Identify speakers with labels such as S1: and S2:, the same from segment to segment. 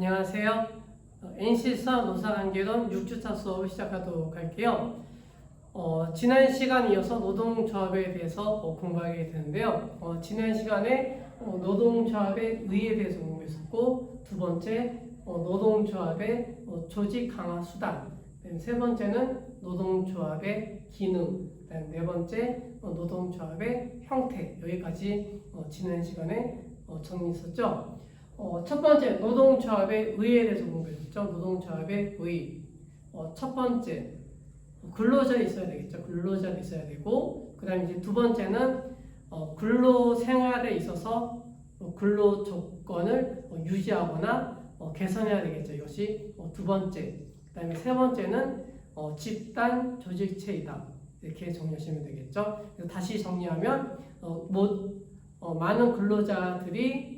S1: 안녕하세요. NC수학 노사관계론 6주차 수업을 시작하도록 할게요. 지난 시간에 이어서 노동조합에 대해서 공부하게 되는데요. 지난 시간에 노동조합의 의의에 대해서 공부했었고, 두 번째 노동조합의 조직 강화 수단, 세 번째는 노동조합의 기능, 네 번째 노동조합의 형태, 여기까지 지난 시간에 정리했었죠. 첫 번째 노동조합의 의의에 대해서 공부했죠. 노동조합의 의의. 첫 번째 근로자가 있어야 되겠죠. 근로자가 있어야 되고, 그다음에 이제 두 번째는 근로 생활에 있어서 근로 조건을 유지하거나 개선해야 되겠죠. 이것이 두 번째. 그다음에 세 번째는 집단 조직체이다. 이렇게 정리하시면 되겠죠. 그래서 다시 정리하면 많은 근로자들이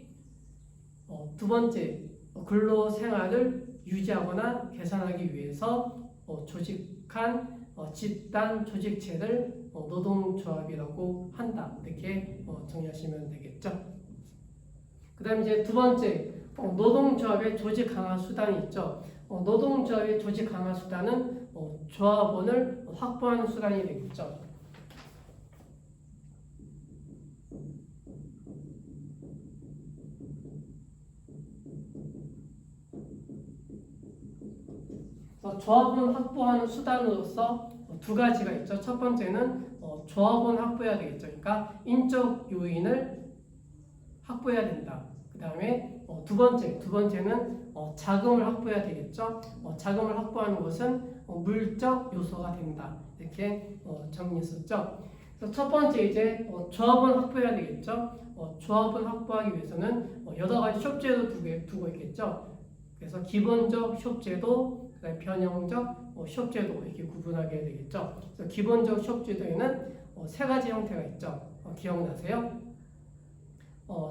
S1: 두 번째 근로 생활을 유지하거나 개선하기 위해서 조직한 집단 조직체를 노동조합이라고 한다. 이렇게 정리하시면 되겠죠. 그 다음에 이제 두 번째 노동조합의 조직 강화 수단이 있죠. 노동조합의 조직 강화 수단은 조합원을 확보하는 수단이 되겠죠. 조합원 확보하는 수단으로서 두 가지가 있죠. 첫 번째는 조합원 확보해야 되겠죠. 그러니까 인적 요인을 확보해야 된다. 그 다음에 두 번째는 자금을 확보해야 되겠죠. 자금을 확보하는 것은 물적 요소가 된다. 이렇게 정리했었죠. 그래서 첫 번째 이제 조합원 확보해야 되겠죠. 조합원 확보하기 위해서는 여러 가지 협제도 두고 있겠죠. 그래서 기본적 협제도, 변형적 협제도 이렇게 구분하게 되겠죠. 그래서 기본적 협제도에는 세 가지 형태가 있죠. 기억나세요?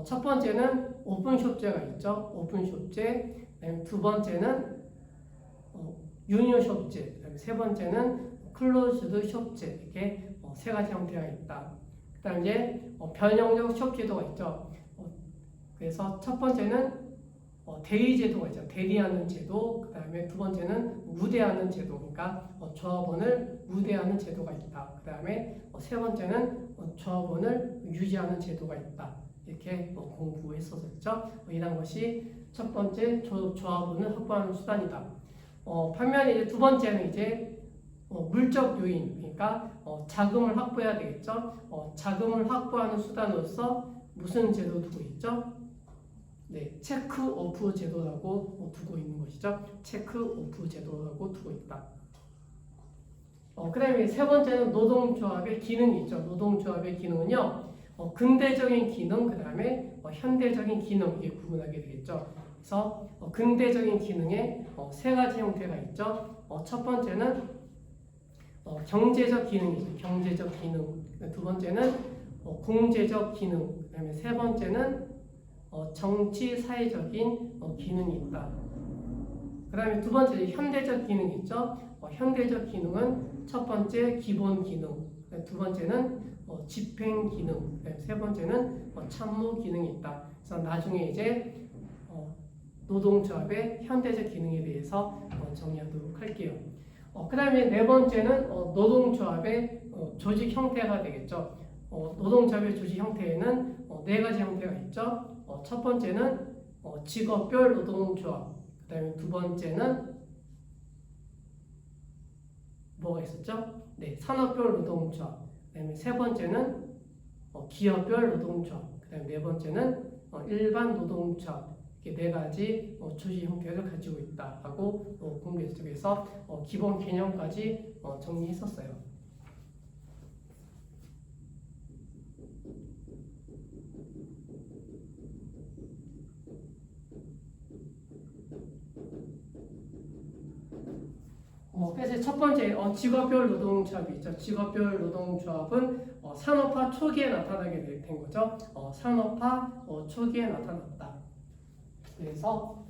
S1: 첫 번째는 오픈 협제가 있죠. 오픈 협제. 두 번째는 유니온 협제. 그다음에 세 번째는 클로즈드 협제. 이렇게 세 가지 형태가 있다. 그다음에 이제 변형적 협제도가 있죠. 그래서 첫 번째는 대의 제도가 있죠. 대리하는 제도. 그 다음에 두 번째는 우대하는 제도. 그러니까 조합원을 우대하는 제도가 있다. 그 다음에 세 번째는 조합원을 유지하는 제도가 있다. 이렇게 공부했었죠. 이런 것이 첫 번째 조합원을 확보하는 수단이다. 반면에 이제 두 번째는 이제 물적 요인. 그러니까 자금을 확보해야 되겠죠. 자금을 확보하는 수단으로서 무슨 제도 두고 있죠? 네, 체크 오프 제도라고 두고 있는 것이죠. 체크 오프 제도라고 두고 있다. 그 다음에 세 번째는 노동조합의 기능이 있죠. 노동조합의 기능은요, 근대적인 기능, 그 다음에 현대적인 기능, 이게 구분하게 되겠죠. 그래서 근대적인 기능에 세 가지 형태가 있죠. 첫 번째는 경제적 기능이죠. 경제적 기능. 두 번째는 공제적 기능. 그 다음에 세 번째는 정치 사회적인 기능이 있다. 그 다음에 두 번째 현대적 기능이 있죠. 현대적 기능은 첫 번째 기본 기능, 두 번째는 집행 기능, 세 번째는 참모 기능이 있다. 그래서 나중에 이제 노동조합의 현대적 기능에 대해서 정리하도록 할게요. 그 다음에 네 번째는 노동조합의 조직 형태가 되겠죠. 노동조합의 조직 형태에는 네 가지 형태가 있죠. 첫 번째는 직업별 노동조합, 그 다음에 두 번째는 뭐가 있었죠? 네, 산업별 노동조합, 그 다음에 세 번째는 기업별 노동조합, 그 다음에 네 번째는 일반 노동조합. 이렇게 네 가지 조직 형태를 가지고 있다라고 공부했죠. 그래서 기본 개념까지 정리했었어요. 그래서 첫 번째 직업별 노동조합이 있죠. 직업별 노동조합은 산업화 초기에 나타나게 된 거죠. 산업화 초기에 나타났다. 그래서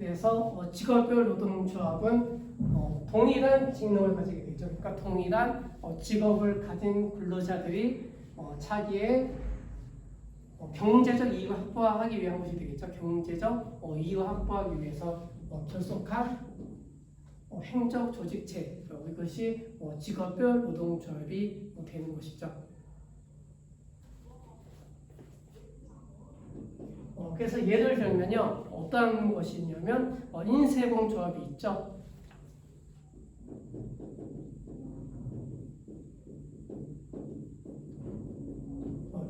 S1: 그래서 직업별 노동조합은 동일한 직능을 가지게 되죠. 그러니까 동일한 직업을 가진 근로자들이 자기의 경제적 이익을 확보하기 위한 것이 되겠죠. 경제적 이익을 확보하기 위해서 결속한 행정 조직체, 이것이 직업별 노동조합이 되는 것이죠. 그래서 예를 들면요, 어떤 것이 있냐면 인쇄공조합이 있죠.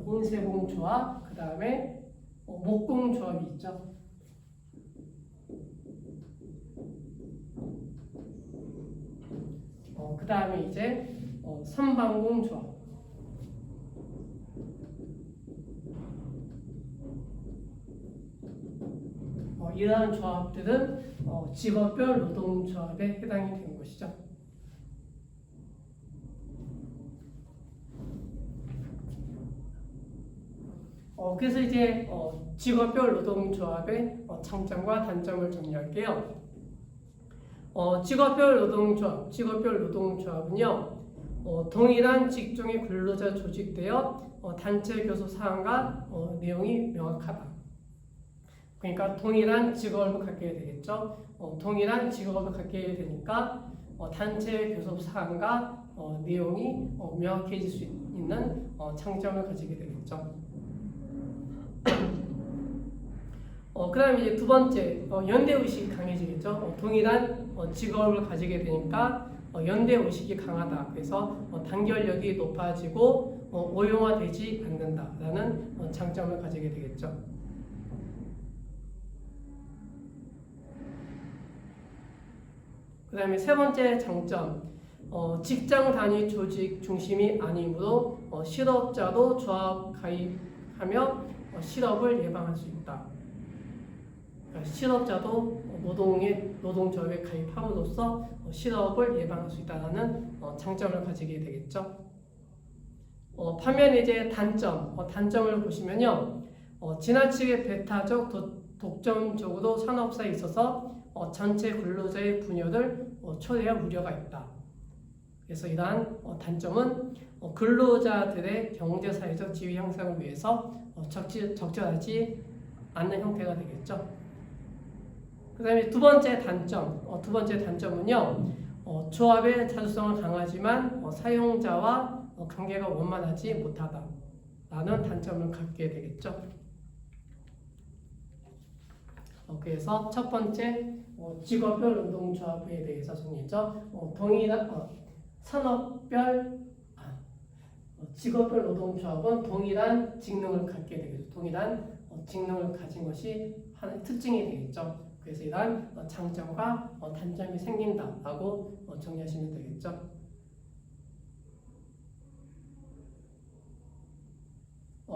S1: 인쇄공조합, 그 다음에 목공조합이 있죠. 그 다음에 이제 선방공조합. 이러한 조합들은 직업별 노동조합에 해당이 되는 것이죠. 그래서 이제 직업별 노동조합의 장점과 단점을 정리할게요. 직업별 노동조합은요, 동일한 직종의 근로자 조직되어 단체 교섭 사항과 내용이 명확하다. 그러니까 동일한 직업을 갖게 되겠죠. 동일한 직업을 갖게 되니까 단체 교섭 사항과 내용이 명확해질 수 있는 장점을 가지게 되겠죠. 그 다음에 이제 두 번째, 연대의식이 강해지겠죠. 동일한 직업을 가지게 되니까 연대의식이 강하다. 그래서 단결력이 높아지고 오용화되지 않는다라는 장점을 가지게 되겠죠. 그 다음에 세 번째 장점, 직장 단위 조직 중심이 아니므로 실업자도 조합 가입하며 실업을 예방할 수 있다. 그러니까 실업자도 노동조합에 가입함으로써 실업을 예방할 수 있다는 장점을 가지게 되겠죠. 반면에 이제 단점을 보시면요, 지나치게 배타적 독점적으로 산업사에 있어서 전체 근로자의 분열을 초래할 우려가 있다. 그래서 이러한 단점은 근로자들의 경제사회적 지위 향상을 위해서 적절하지 않는 형태가 되겠죠. 그 다음에 두 번째 단점은요, 조합의 자주성은 강하지만 사용자와 관계가 원만하지 못하다라는 단점을 갖게 되겠죠. 그래서 첫 번째 직업별 노동조합에 대해서 정리했죠. 동일한 직업별 노동조합은 동일한 직능을 갖게 되겠죠. 동일한 직능을 가진 것이 하나의 특징이 되겠죠. 그래서 이러한 장점과 단점이 생긴다라고 정리하시면 되겠죠.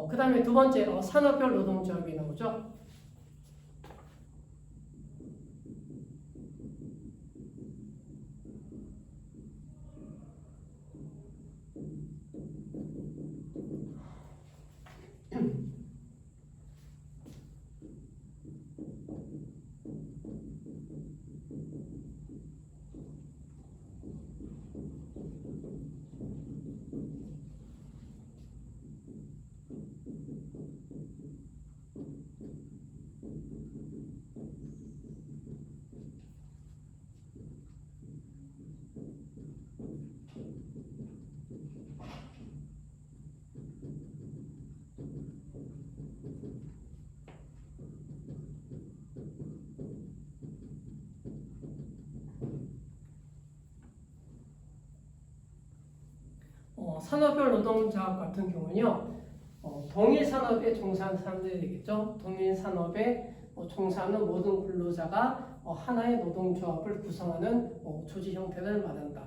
S1: 그 다음에 두 번째 산업별 노동조합이 나오죠. 산업별 노동조합 같은 경우는요, 동일 산업에 종사하는 사람들이 되겠죠. 동일 산업에 종사하는 모든 근로자가 하나의 노동조합을 구성하는 조직 형태를 말한다.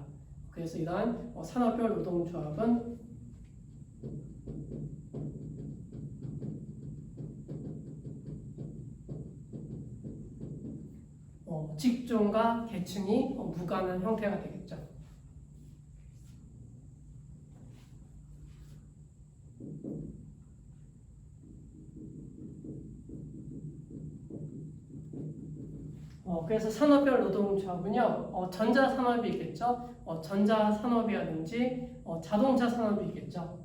S1: 그래서 이러한 산업별 노동조합은 직종과 계층이 무관한 형태가 되겠죠. 그래서 산업별 노동조합은요, 전자산업이겠죠. 전자산업이라든지 자동차 산업이겠죠.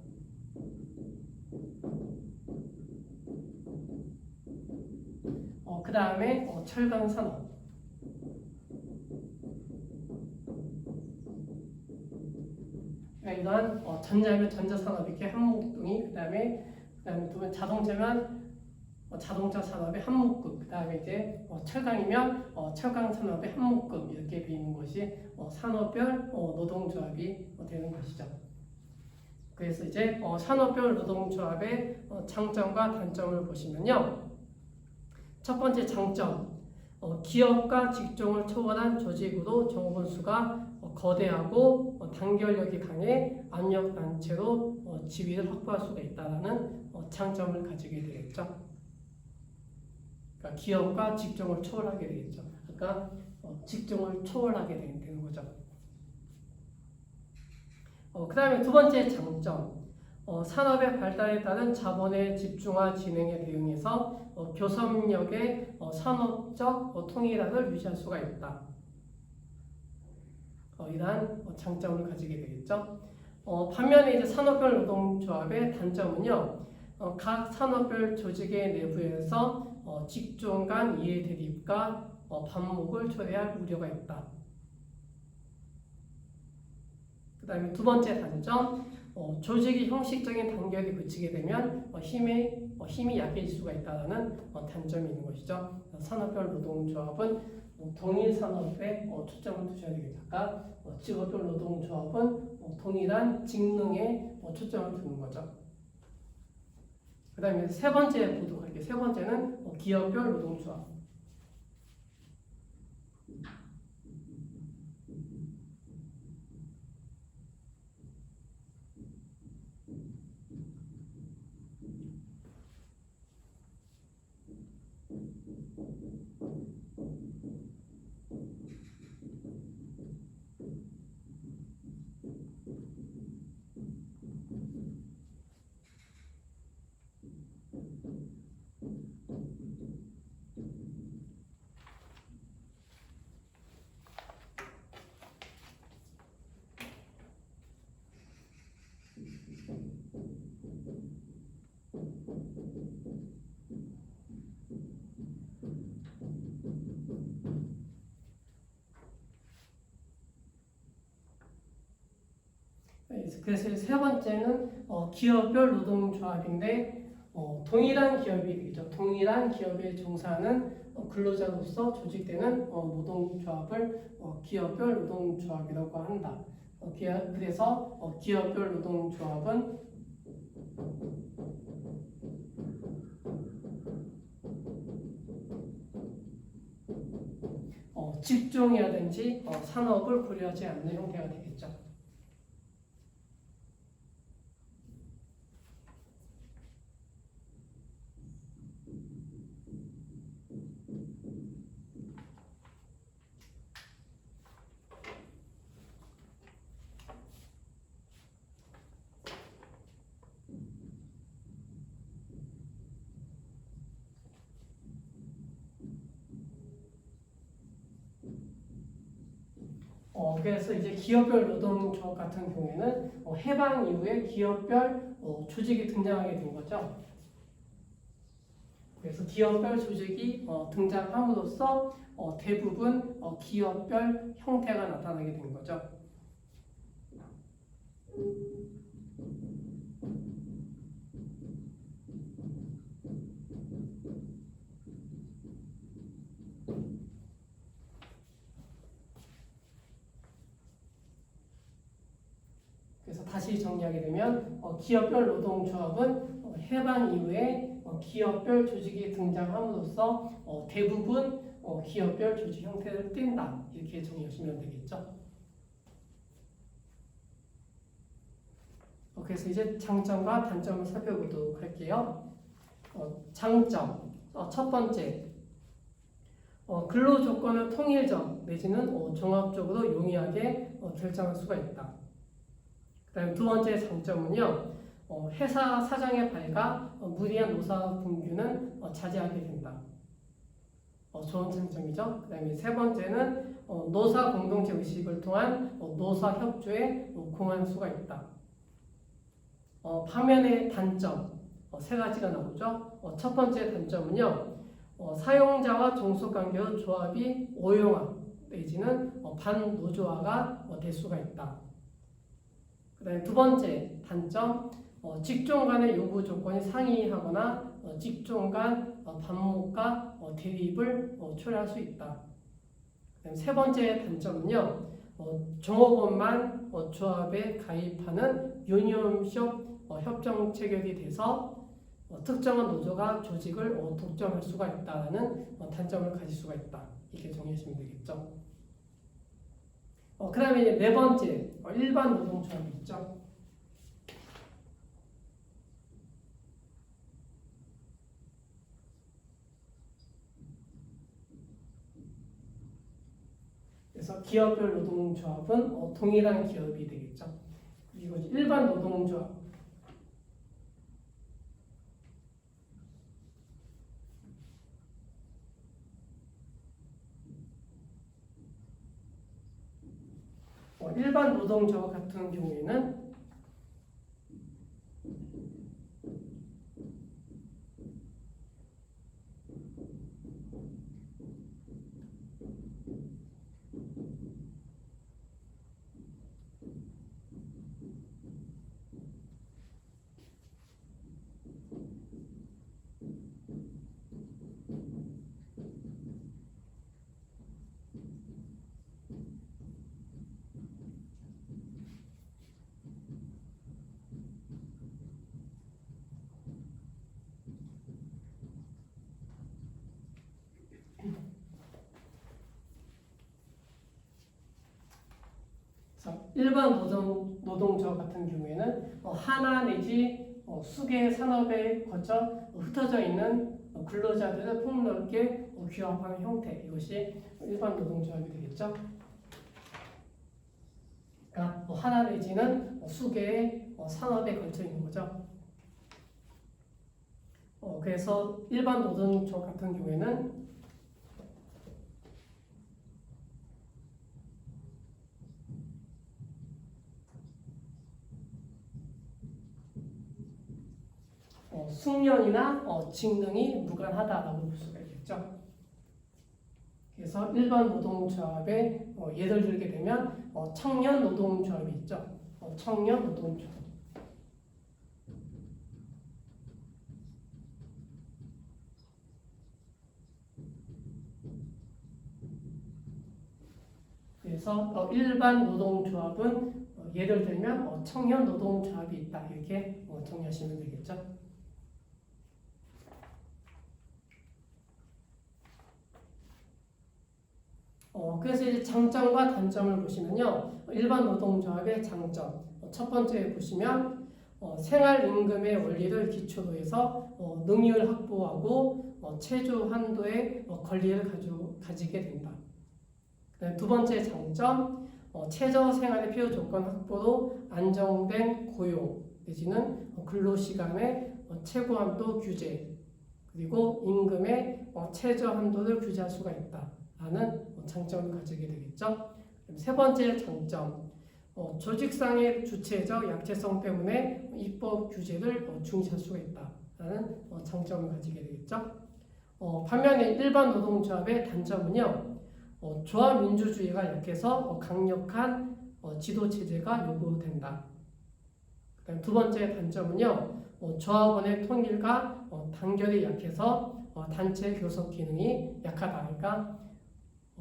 S1: 그 다음에 철강산업. 그러니까 이러한 전자면 전자산업 이렇게 한묶둥이, 그다음에 두 번 자동차면 자동차 산업의 한 묶음, 그 다음에 이제 철강이면 철강 산업의 한 묶음 이렇게 되어 있는 것이 산업별 노동조합이 되는 것이죠. 그래서 이제 산업별 노동조합의 장점과 단점을 보시면요. 첫 번째 장점, 기업과 직종을 초월한 조직으로 종업원 수가 거대하고 단결력이 강해 압력 단체로 지위를 확보할 수가 있다는 장점을 가지게 되겠죠. 그러니까 기업과 직종을 초월하게 되겠죠. 그러니까 직종을 초월하게 되는 거죠. 그 다음에 두 번째 장점, 산업의 발달에 따른 자본의 집중화 진행에 대응해서 교섭력의 산업적 통일화를 유지할 수가 있다. 이러한 장점을 가지게 되겠죠. 반면에 이제 산업별 노동조합의 단점은요, 각 산업별 조직의 내부에서 직종 간 이해 대립과 반목을 초래할 우려가 있다. 그 다음에 두 번째 단점, 조직이 형식적인 단결에 그치게 되면 힘이 약해질 수가 있다는 단점이 있는 것이죠. 산업별 노동조합은 동일 산업에 초점을 두셔야 되겠다. 아까 직업별 노동조합은 동일한 직능에 초점을 두는 거죠. 그 다음에 세 번째 보도록 할게요. 세 번째는 기업별 노동조합. 그래서 세 번째는 기업별 노동조합인데 동일한 기업이 되죠. 동일한 기업에 종사하는 근로자로서 조직되는 노동조합을 기업별 노동조합이라고 한다. 그래서 기업별 노동조합은 직종이라든지 산업을 고려하지 않는 형태가 되겠죠. 그래서 이제 기업별 노동조합 같은 경우에는 해방 이후에 기업별 조직이 등장하게 된 거죠. 그래서 기업별 조직이 등장함으로써 대부분 기업별 형태가 나타나게 된 거죠. 그래서 다시 정리하게 되면 기업별 노동조합은 해방 이후에 기업별 조직이 등장함으로써 대부분 기업별 조직 형태를 띈다. 이렇게 정리하시면 되겠죠. 그래서 이제 장점과 단점을 살펴보도록 할게요. 장점, 첫 번째, 근로 조건을 통일적 내지는 종합적으로 용이하게 결정할 수가 있다. 그다음 두 번째 장점은요, 회사 사정의 발과 무리한 노사 분규는 자제하게 된다. 좋은 장점이죠. 그 다음에 세 번째는 노사 공동체 의식을 통한 노사 협조에 공헌할 수가 있다. 반면의 단점 세 가지가 나오죠. 첫 번째 단점은요. 사용자와 종속관계의 조합이 오용화 내지는 반노조화가 될 수가 있다. 그 다음에 두 번째 단점, 직종 간의 요구 조건이 상이하거나 직종 간 반목과 대립을 초래할 수 있다. 그다음에 세 번째 단점은요, 종업원만 조합에 가입하는 유니온식 협정 체결이 돼서 특정한 노조가 조직을 독점할 수가 있다는 단점을 가질 수가 있다. 이렇게 정리하시면 되겠죠. 그 다음에 네 번째, 일반 노동조합이 있죠. 그래서 기업별 노동조합은 동일한 기업이 되겠죠. 그리고 일반 노동조합. 일반 노동조합 같은 경우에는 일반 노동조합 같은 경우에는 하나 내지 수개 산업에 거쳐 흩어져 있는 근로자들을 폭넓게 규합하는 형태, 이것이 일반 노동조합이 되겠죠. 그러니까 하나 내지는 수개의 산업에 걸쳐 있는 거죠. 그래서 일반 노동조합 같은 경우에는 숙련이나 직능이 무관하다라고 볼 수가 있겠죠. 그래서 일반 노동조합에 예를 들게 되면 청년 노동조합이 있죠. 청년 노동조합. 그래서 일반 노동조합은 예를 들면 청년 노동조합이 있다, 이렇게 정리하시면 되겠죠. 그래서 이제 장점과 단점을 보시면요, 일반 노동조합의 장점, 첫 번째 보시면 생활임금의 원리를 기초로 해서 능률 확보하고 최저 한도의 권리를 가지게 된다. 두 번째 장점, 최저 생활의 필요 조건 확보로 안정된 고용 내지는 근로시간의 최고 한도 규제, 그리고 임금의 최저 한도를 규제할 수가 있다라는 장점을 가지게 되겠죠. 세 번째 장점, 조직상의 주체적 약체성 때문에 입법 규제를 중시할 수가 있다라는 장점을 가지게 되겠죠. 반면에 일반 노동조합의 단점은요, 조합 민주주의가 약해서 강력한 지도 체제가 요구된다. 그다음 두 번째 단점은요, 조합원의 통일과 단결이 약해서 단체 교섭 기능이 약하다. 그러니까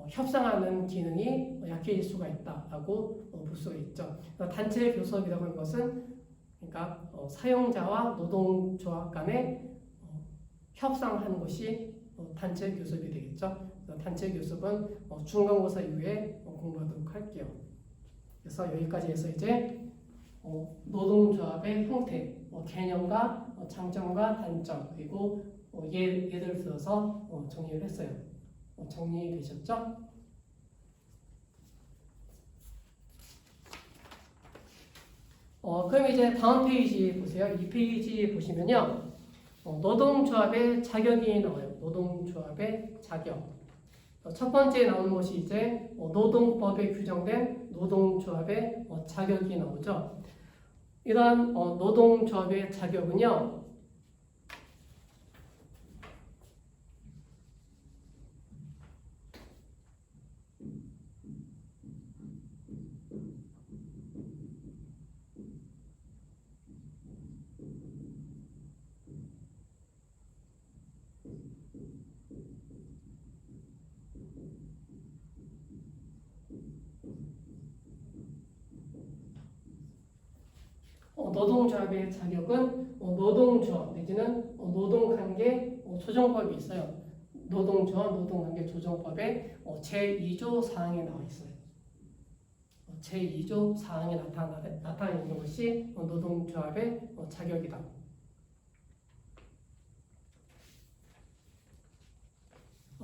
S1: 협상하는 기능이 약해질 수가 있다라고 볼 수가 있죠. 단체 교섭이라고 하는 것은 그러니까 사용자와 노동조합 간에 협상하는 것이 단체 교섭이 되겠죠. 단체 교섭은 중간고사 이후에 공부하도록 할게요. 그래서 여기까지 해서 이제 노동조합의 형태, 개념과 장점과 단점, 그리고 예를 들어서 정리를 했어요. 정리되셨죠? 그럼 이제 다음 페이지 보세요. 이 페이지 보시면요, 노동조합의 자격이 나와요. 노동조합의 자격. 첫 번째 나오는 것이 이제 노동법에 규정된 노동조합의 자격이 나오죠. 이러한 노동조합의 자격은요, 노동조합의 자격은 노동조합 내지는 노동관계 조정법이 있어요. 노동조합 노동관계 조정법의 제2조 사항에 나와 있어요. 제2조 사항에 나타나 있는 것이 노동조합의 자격이다.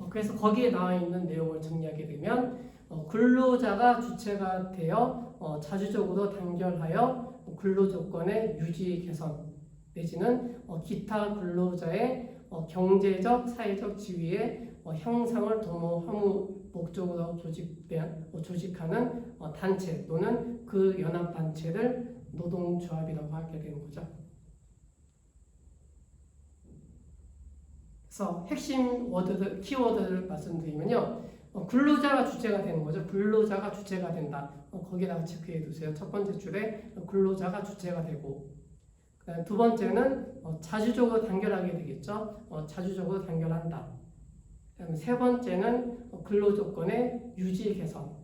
S1: 그래서 거기에 나와 있는 내용을 정리하게 되면 근로자가 주체가 되어 자주적으로 단결하여 근로조건의 유지 개선 내지는 기타 근로자의 경제적, 사회적 지위의 향상을 도모하무 목적으로 조직하는 단체 또는 그 연합단체를 노동조합이라고 하게 되는 거죠. 그래서 핵심 키워드를 말씀드리면요. 근로자가 주체가 되는 거죠. 근로자가 주체가 된다. 거기다가 체크해 두세요. 첫 번째 줄에 근로자가 주체가 되고, 그다음에 두 번째는 자주적으로 단결하게 되겠죠. 자주적으로 단결한다. 그다음에 세 번째는 근로조건의 유지 개선.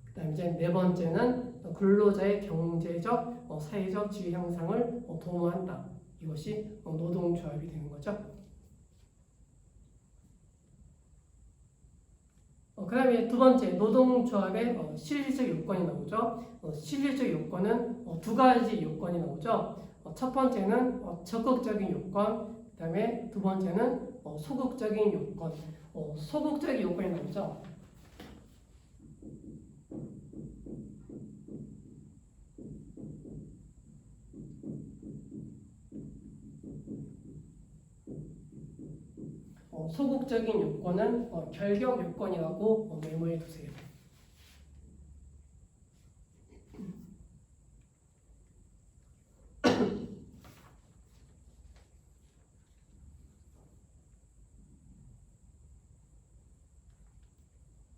S1: 그다음에 이제 네 번째는 근로자의 경제적, 사회적 지위 향상을 도모한다. 이것이 노동조합이 되는 거죠. 그 다음에 두 번째, 노동조합의 실질적 요건이 나오죠. 실질적 요건은 두 가지 요건이 나오죠. 첫 번째는 적극적인 요건, 그 다음에 두 번째는 소극적인 요건. 소극적인 요건이 나오죠. 소극적인 요건은 결격 요건이라고 메모해 두세요.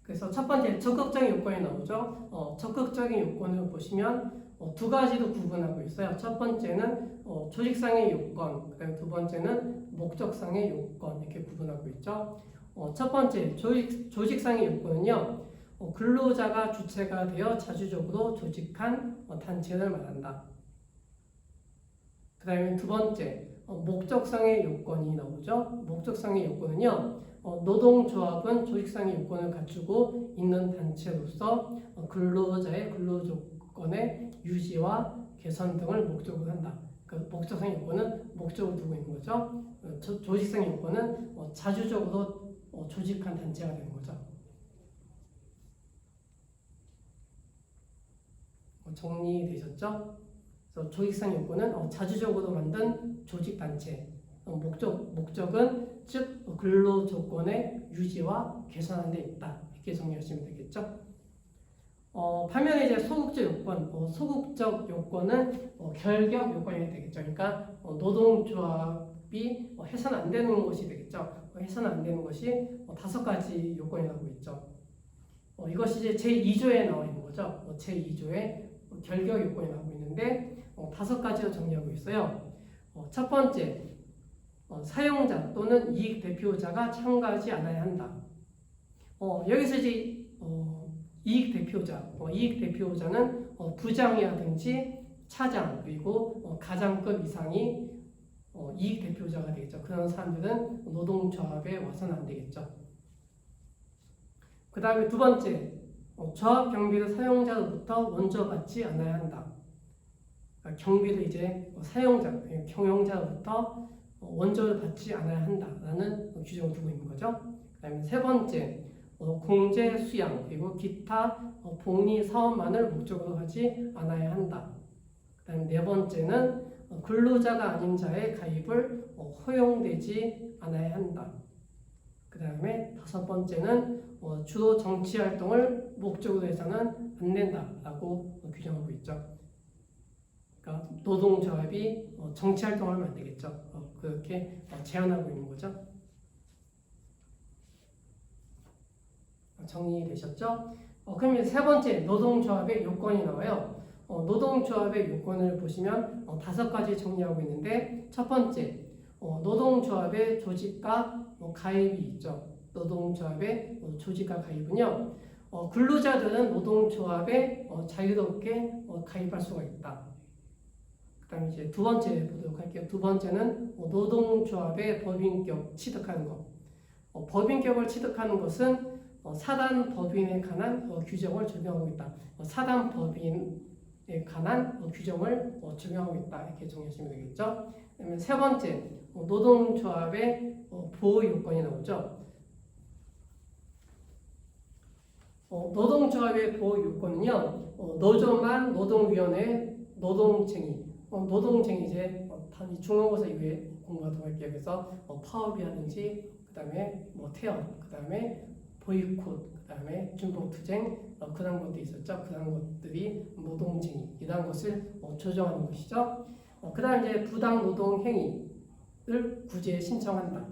S1: 그래서 첫 번째 적극적인 요건이 나오죠. 적극적인 요건을 보시면 두 가지로 구분하고 있어요. 첫 번째는 조직상의 요건, 그다음에 두 번째는 목적상의 요건 이렇게 구분하고 있죠. 첫 번째 조직상의 요건은요. 근로자가 주체가 되어 자주적으로 조직한 단체를 말한다. 그 다음에 두 번째 목적상의 요건이 나오죠. 목적상의 요건은요. 노동조합은 조직상의 요건을 갖추고 있는 단체로서 근로자의 근로조건의 유지와 개선 등을 목적으로 한다. 그 목적상의 요건은 목적을 두고 있는 거죠. 조직상의 요건은 자주적으로 조직한 단체가 되는 거죠. 정리되셨죠? 그래서 조직상 요건은 자주적으로 만든 조직 단체, 목적은 즉 근로 조건의 유지와 개선하는 데 있다. 이렇게 정리하시면 되겠죠. 반면에 이제 소극적 요건, 소극적 요건은 결격 요건이 되겠죠. 그러니까 노동조합이 해서는 안 되는 것이 되겠죠. 해서는 안 되는 것이 5가지 요건이 나오고 있죠. 이것이 이제 제2조에 나와 있는 거죠. 제2조에 결격 요건이 나오고 있는데 5가지로 정리하고 있어요. 첫 번째, 사용자 또는 이익 대표자가 참가하지 않아야 한다. 여기서 이제 이익 대표자는 부장이라든지 차장 그리고 가장급 이상이 이익 대표자가 되겠죠. 그런 사람들은 노동조합에 와서는 안 되겠죠. 그 다음에 두 번째, 조합 경비를 사용자로부터 먼저 받지 않아야 한다. 그러니까 경비를 이제 경영자로부터 원조를 받지 않아야 한다라는 규정을 두고 있는 거죠. 그 다음에 세 번째, 공제 수양 그리고 기타 복리 사업만을 목적으로 하지 않아야 한다. 그 다음에 네 번째는 근로자가 아닌 자의 가입을 허용되지 않아야 한다. 그 다음에 다섯 번째는 주로 정치 활동을 목적으로 해서는 안 된다라고 규정하고 있죠. 그러니까 노동조합이 정치 활동을 하면 안 되겠죠. 그렇게 제한하고 있는 거죠. 정리되셨죠? 그럼 이제 세 번째 노동조합의 요건이 나와요. 노동조합의 요건을 보시면 다섯 가지 정리하고 있는데 첫 번째 노동조합의 조직과 가입이 있죠. 노동조합의 조직과 가입은요. 근로자들은 노동조합에 자유롭게 가입할 수가 있다. 그 다음에 이제 두 번째 보도록 할게요. 두 번째는 노동조합의 법인격 취득하는 것. 법인격을 취득하는 것은 사단 법인에 관한 규정을 적용하고 있다. 사단 법인에 관한 규정을 적용하고 있다. 이렇게 정리하시면 되겠죠. 그다음에 세 번째, 노동조합의 보호 요건이 나오죠. 노동조합의 보호 요건은요, 노조만 노동위원회 노동쟁의, 노동쟁의 이제 중간고사 이후에 공부하도록 할게요. 그래서 파업이라든지 그다음에 태업, 그다음에 보이콧, 그다음에 준법투쟁 그런 것도 있었죠. 그런 것들이 노동쟁의 이런 것을 조정하는 것이죠. 그다음 이제 부당 노동 행위를 구제 신청한다.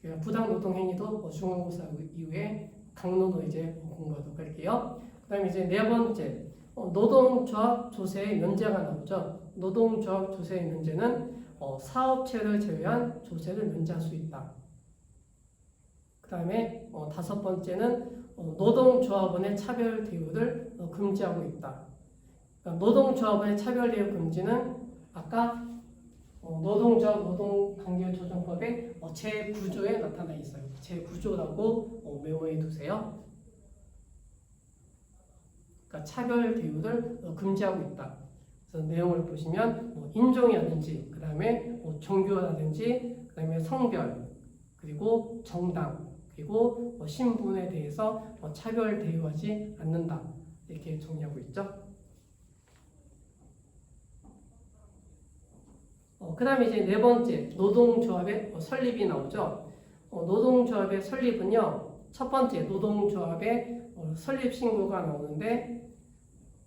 S1: 그러니까 부당 노동 행위도 중간고사 이후에 강론으로 이제 공부하도록 할게요. 그다음에 이제 네 번째 노동조합 조세의 면제가 나오죠. 노동조합 조세의 면제는 사업체를 제외한 조세를 면제할 수 있다. 그 다음에 다섯 번째는 노동조합원의 차별 대우를 금지하고 있다. 그러니까 노동조합원의 차별 대우 금지는 아까 노동조합 노동관계조정법의 제9조에 나타나 있어요. 제9조라고 메모해 두세요. 그러니까 차별 대우를 금지하고 있다. 그래서 내용을 보시면 인종이라든지 그 다음에 종교라든지 그 다음에 성별 그리고 정당 그리고 신분에 대해서 차별 대우하지 않는다. 이렇게 정리하고 있죠. 그 다음에 이제 네 번째 노동조합의 설립이 나오죠. 노동조합의 설립은요. 첫 번째 노동조합의 설립 신고가 나오는데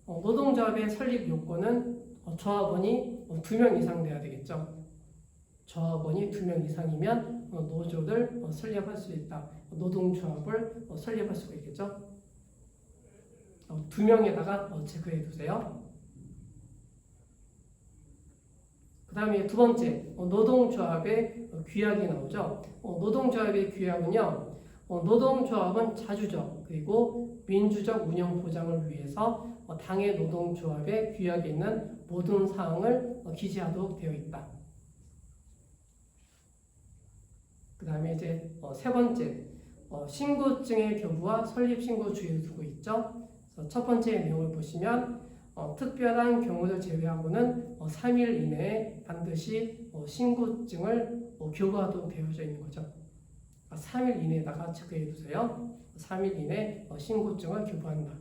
S1: 노동조합의 설립 요건은 조합원이 2명 이상 돼야 되겠죠. 조합원이 2명 이상이면 노조를 설립할 수 있다. 노동조합을 설립할 수가 있겠죠. 2명에다가 체크해 두세요. 그 다음에 두 번째 노동조합의 규약이 나오죠. 노동조합의 규약은요. 노동조합은 자주적 그리고 민주적 운영 보장을 위해서 당해 노동조합의 규약에 있는 모든 사항을 기재하도록 되어 있다. 그 다음에 이제 세 번째 신고증의 교부와 설립 신고 주의를 두고 있죠. 그래서 첫 번째 내용을 보시면 특별한 경우를 제외하고는 3일 이내에 반드시 신고증을 교부하도록 되어져 있는 거죠. 3일 이내에다가 체크해 두세요. 3일 이내 신고증을 교부한다.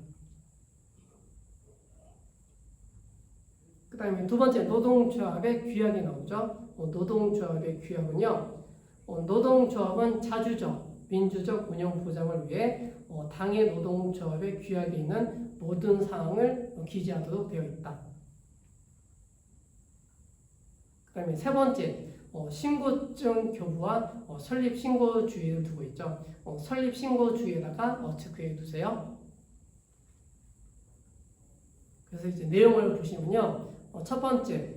S1: 그 다음에 두 번째 노동조합의 규약이 나오죠. 노동조합의 규약은요. 노동조합은 자주적, 민주적 운영 보장을 위해 당해 노동조합의 규약에 있는 모든 사항을 기재하도록 되어 있다. 그 다음에 세 번째 신고증 교부와 설립 신고 주의를 두고 있죠. 설립 신고 주의에다가 체크해 두세요. 그래서 이제 내용을 보시면요. 첫 번째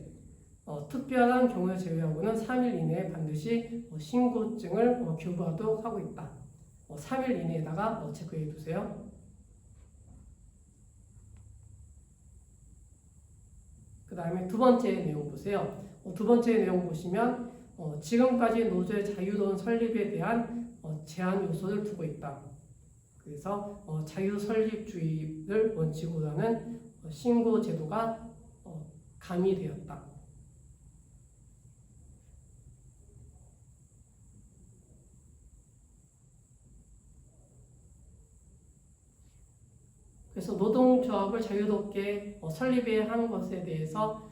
S1: 특별한 경우를 제외하고는 3일 이내에 반드시 신고증을 교부하도록 하고 있다. 3일 이내에다가 체크해 두세요. 그 다음에 두 번째 내용 보세요. 두 번째 내용 보시면 지금까지 노조의 자유로운 설립에 대한 제한 요소를 두고 있다. 그래서 자유 설립주의를 원칙으로 하는 신고 제도가 가미되었다. 그래서 노동조합을 자유롭게 설립해야 하는 것에 대해서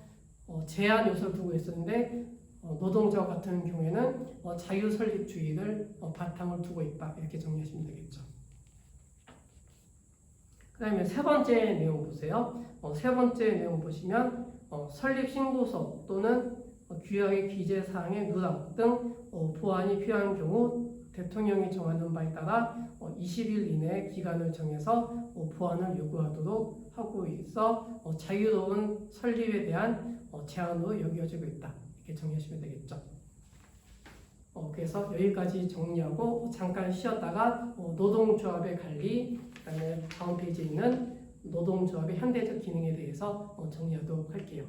S1: 제한 요소를 두고 있었는데 노동조합 같은 경우에는 자유 설립주의를 바탕을 두고 있다. 이렇게 정리하시면 되겠죠. 그 다음에 세 번째 내용 보세요. 세 번째 내용 보시면 설립 신고서 또는 규약의 기재사항의 누락 등 보완이 필요한 경우 대통령이 정하는 바에 따라 20일 이내 기간을 정해서 보완을 요구하도록 하고 있어 자유로운 설립에 대한 제한으로 여겨지고 있다. 이렇게 정리하시면 되겠죠. 그래서 여기까지 정리하고 잠깐 쉬었다가 노동조합의 관리, 그다음에 다음 페이지에 있는 노동조합의 현대적 기능에 대해서 정리하도록 할게요.